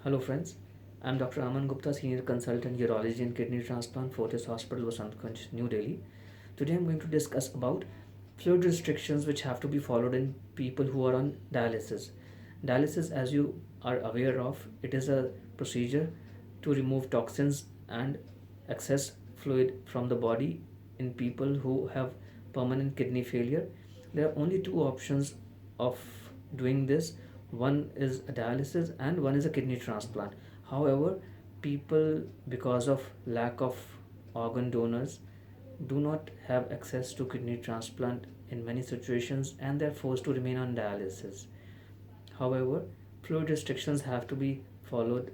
Hello friends, I'm Dr. Aman Gupta, Senior Consultant Urology and Kidney Transplant, Fortis Hospital, Vasantganj, New Delhi. Today I'm going to discuss about fluid restrictions which have to be followed in people who are on dialysis. Dialysis, as you are aware of, it is a procedure to remove toxins and excess fluid from the body in people who have permanent kidney failure. There are only two options of doing this. One is a dialysis and one is a kidney transplant. However, people, because of lack of organ donors, do not have access to kidney transplant in many situations and they're forced to remain on dialysis. However, fluid restrictions have to be followed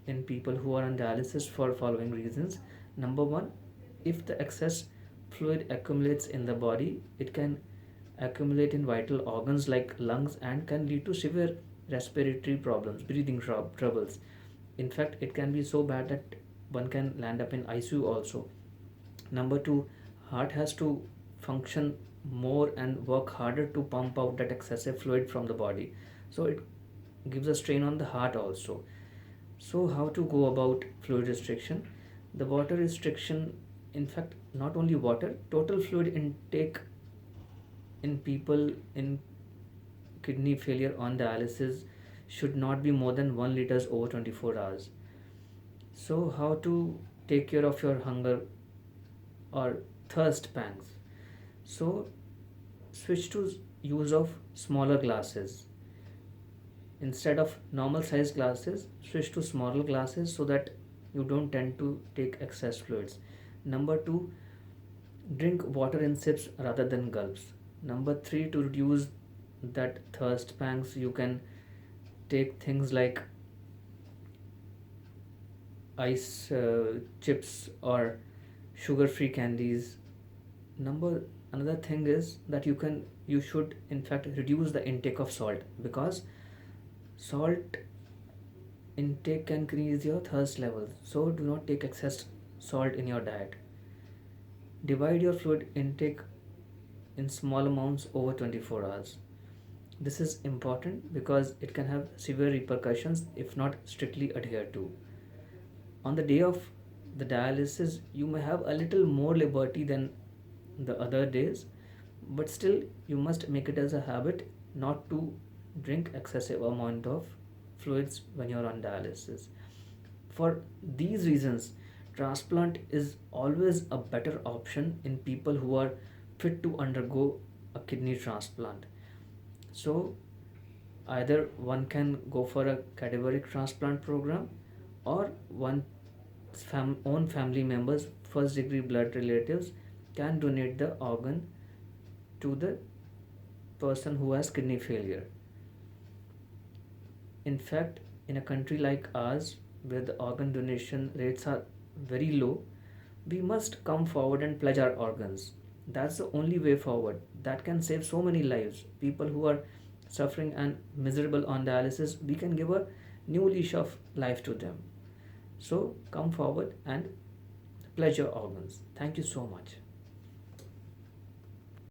in people who are on dialysis for following reasons. Number one, if the excess fluid accumulates in the body, it can accumulate in vital organs like lungs and can lead to severe respiratory problems, breathing troubles. In fact, it can be so bad that one can land up in ICU also. Number two, heart has to function more and work harder to pump out that excessive fluid from the body. So it gives a strain on the heart also. So how to go about fluid restriction? The water restriction, in fact, not only water, total fluid intake in people in kidney failure on dialysis should not be more than 1 liters over 24 hours. So how to take care of your hunger or thirst pangs? So switch to use of smaller glasses. Instead of normal size glasses, switch to smaller glasses so that you don't tend to take excess fluids. Number two, drink water in sips rather than gulps. Number three, to reduce that thirst pangs, you can take things like ice chips or sugar free candies. Number Another thing is that you should in fact reduce the intake of salt, because salt intake can increase your thirst levels, so do not take excess salt in your diet. Divide your fluid intake in small amounts over 24 hours. This is important because it can have severe repercussions if not strictly adhered to. On the day of the dialysis, you may have a little more liberty than the other days, but still you must make it as a habit not to drink excessive amount of fluids when you're on dialysis. For these reasons, transplant is always a better option in people who are fit to undergo a kidney transplant. So either one can go for a cadaveric transplant program, or one's own family members, first degree blood relatives, can donate the organ to the person who has kidney failure. In fact, in a country like ours, where the organ donation rates are very low, we must come forward and pledge our organs. That's the only way forward. That can save so many lives. People who are suffering and miserable on dialysis, we can give a new leash of life to them. So come forward and pledge your organs. Thank you so much.